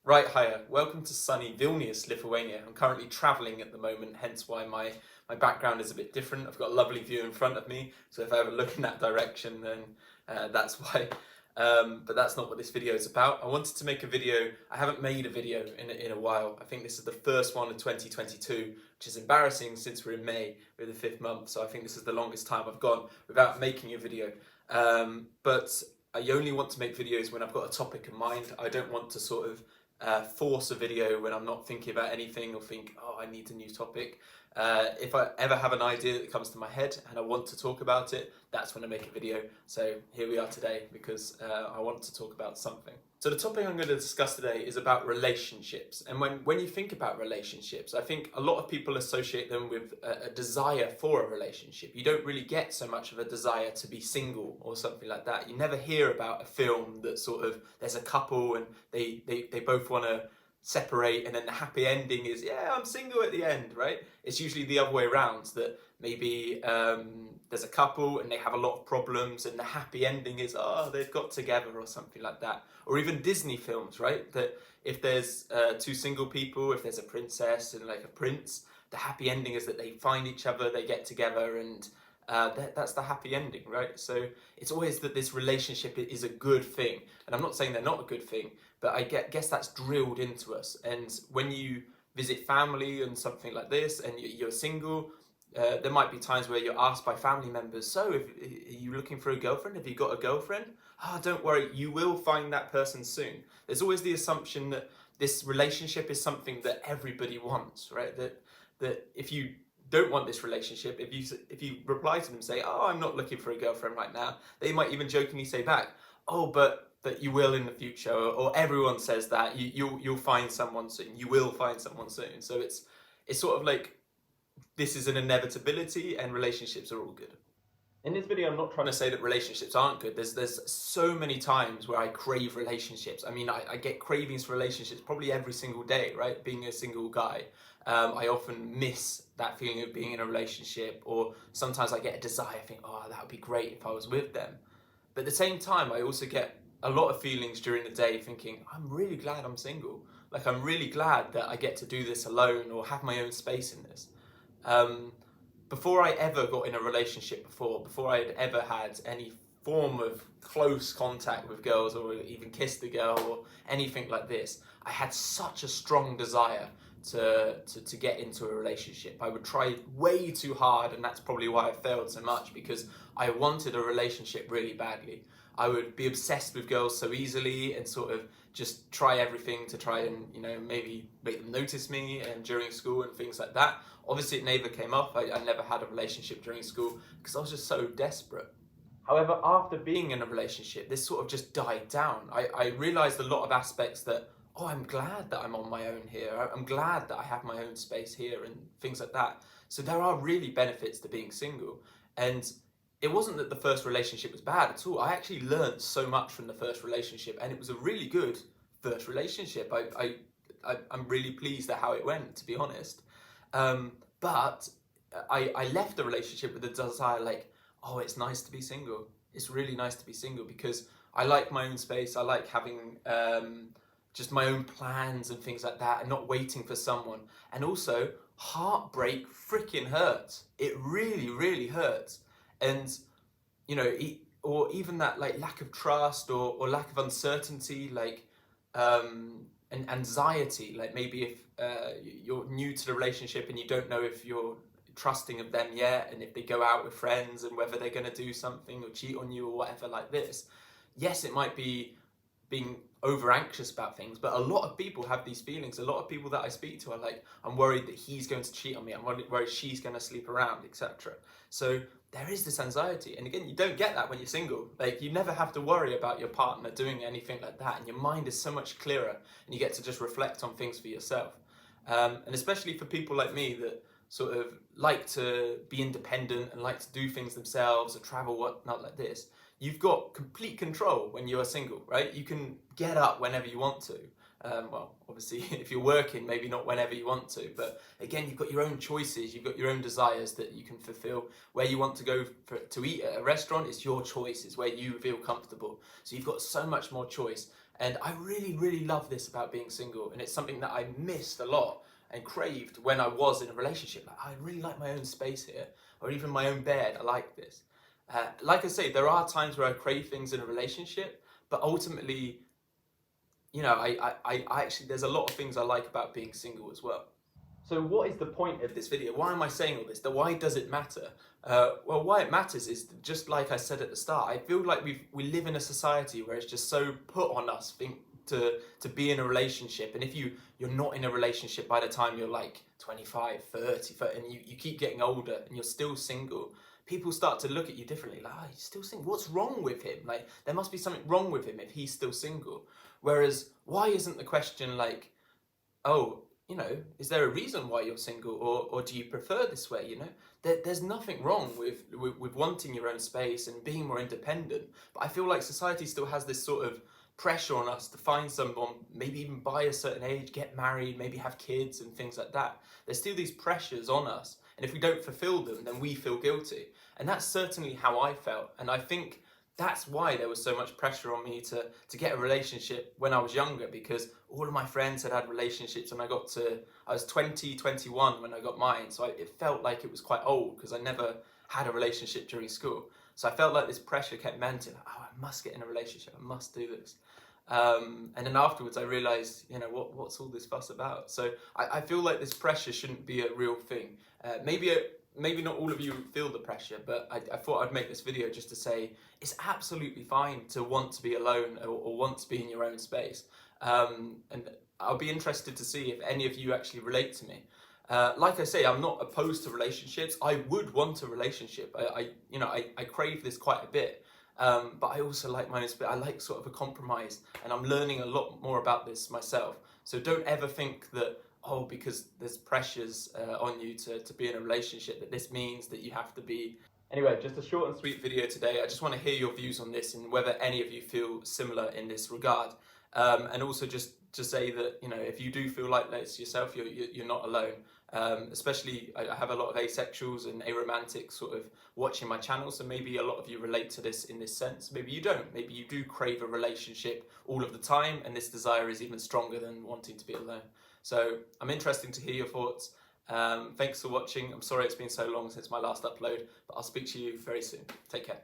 Right, hiya. Welcome to sunny Vilnius, Lithuania. I'm currently travelling at the moment, hence why my background is a bit different. I've got a lovely view in front of me, so if I ever look in that direction, then that's why. But that's not what this video is about. I wanted to make a video. I haven't made a video in a while. I think this is the first one in 2022, which is embarrassing since we're in May, we're the 5th month, so I think this is the longest time I've gone without making a video. But I only want to make videos when I've got a topic in mind. I don't want to sort of force a video when I'm not thinking about anything or think, oh, I need a new topic. If I ever have an idea that comes to my head and I want to talk about it, that's when I make a video. So here we are today because I want to talk about something. So the topic I'm going to discuss today is about relationships. And when you think about relationships, I think a lot of people associate them with a desire for a relationship. You don't really get so much of a desire to be single or something like that. You never hear about a film that sort of, there's a couple and they both want to separate and then the happy ending is, yeah, I'm single at the end, right? It's usually the other way around, that maybe there's a couple and they have a lot of problems and the happy ending is, oh, they've got together or something like that. Or even Disney films, right? That if there's two single people, if there's a princess and like a prince, the happy ending is that they find each other, they get together, and that's the happy ending, right? So it's always that this relationship is a good thing. And I'm not saying they're not a good thing, but I guess that's drilled into us. And when you visit family and something like this and you're single, there might be times where you're asked by family members, so are you looking for a girlfriend? Have you got a girlfriend? Oh, don't worry, you will find that person soon. There's always the assumption that this relationship is something that everybody wants, right? That if you don't want this relationship, if you reply to them and say, oh, I'm not looking for a girlfriend right now, they might even jokingly say back, oh, but you will in the future, or everyone says that, you'll find someone soon, you will find someone soon. So it's sort of like, this is an inevitability and relationships are all good. In this video, I'm not trying to say that relationships aren't good. There's so many times where I crave relationships. I mean, I get cravings for relationships probably every single day, right? Being a single guy, I often miss that feeling of being in a relationship, or sometimes I get a desire, I think, oh, that would be great if I was with them. But at the same time, I also get a lot of feelings during the day thinking, I'm really glad I'm single. Like, I'm really glad that I get to do this alone or have my own space in this. Before I ever got in a relationship before I had ever had any form of close contact with girls or even kissed a girl or anything like this, I had such a strong desire to get into a relationship. I would try way too hard, and that's probably why I failed so much, because I wanted a relationship really badly. I would be obsessed with girls so easily and sort of just try everything to try and, maybe make them notice me, and during school and things like that. Obviously it never came up. I never had a relationship during school because I was just so desperate. However, after being in a relationship, this sort of just died down. I realized a lot of aspects that, oh, I'm glad that I'm on my own here. I'm glad that I have my own space here and things like that. So there are really benefits to being single. And it wasn't that the first relationship was bad at all. I actually learned so much from the first relationship, and it was a really good first relationship. I'm really pleased at how it went, to be honest. But I left the relationship with the desire, like, oh, it's nice to be single. It's really nice to be single because I like my own space. I like having just my own plans and things like that, and not waiting for someone. And also, heartbreak freaking hurts. It really, really hurts. And or even that like lack of trust or lack of uncertainty, like and anxiety, like maybe if you're new to the relationship and you don't know if you're trusting of them yet, and if they go out with friends and whether they're going to do something or cheat on you or whatever like this. Yes, it might be being over anxious about things, but a lot of people have these feelings. A lot of people that I speak to are like, I'm worried that he's going to cheat on me, I'm worried she's going to sleep around, etc. So there is this anxiety, and again, you don't get that when you're single. Like, you never have to worry about your partner doing anything like that, and your mind is so much clearer, and you get to just reflect on things for yourself. And especially for people like me that sort of like to be independent and like to do things themselves or travel, whatnot like this, you've got complete control when you are single, right? You can get up whenever you want to. Well, obviously, if you're working, maybe not whenever you want to, but again, you've got your own choices, you've got your own desires that you can fulfill. Where you want to go to eat at a restaurant, it's your choice, it's where you feel comfortable. So you've got so much more choice. And I really, really love this about being single, and it's something that I missed a lot and craved when I was in a relationship. Like, I really like my own space here, or even my own bed. I like this. Like I say, there are times where I crave things in a relationship, but ultimately, I actually, there's a lot of things I like about being single as well. So what is the point of this video? Why am I saying all this? Why does it matter? Well, why it matters is just like I said at the start. I feel like we live in a society where it's just so put on us to be in a relationship, and if you're not in a relationship by the time you're like 25, 30, and you keep getting older and you're still single, people start to look at you differently. Like, oh, he's still single. What's wrong with him? Like, there must be something wrong with him if he's still single. Whereas, why isn't the question like, oh, is there a reason why you're single, or do you prefer this way? There's nothing wrong with wanting your own space and being more independent. But I feel like society still has this sort of pressure on us to find someone, maybe even by a certain age, get married, maybe have kids and things like that. There's still these pressures on us. And if we don't fulfill them, then we feel guilty. And that's certainly how I felt. And I think that's why there was so much pressure on me to get a relationship when I was younger, because all of my friends had relationships, and I was 20, 21 when I got mine. So it felt like it was quite old because I never had a relationship during school. So I felt like this pressure kept mounting. Oh, I must get in a relationship. I must do this. And then afterwards I realised, what's all this fuss about? So I feel like this pressure shouldn't be a real thing. Maybe not all of you feel the pressure, but I thought I'd make this video just to say it's absolutely fine to want to be alone, or want to be in your own space. And I'll be interested to see if any of you actually relate to me. Like I say, I'm not opposed to relationships. I would want a relationship. I crave this quite a bit. But I also like my own space. I like sort of a compromise, and I'm learning a lot more about this myself. So don't ever think that, oh, because there's pressures on you to be in a relationship, that this means that you have to be. Anyway, just a short and sweet video today. I just want to hear your views on this and whether any of you feel similar in this regard. And also just to say that, if you do feel like this yourself, you're not alone. Especially, I have a lot of asexuals and aromantics sort of watching my channel, so maybe a lot of you relate to this in this sense. Maybe you don't. Maybe you do crave a relationship all of the time, and this desire is even stronger than wanting to be alone. So I'm interested to hear your thoughts. Thanks for watching. I'm sorry it's been so long since my last upload, but I'll speak to you very soon. Take care.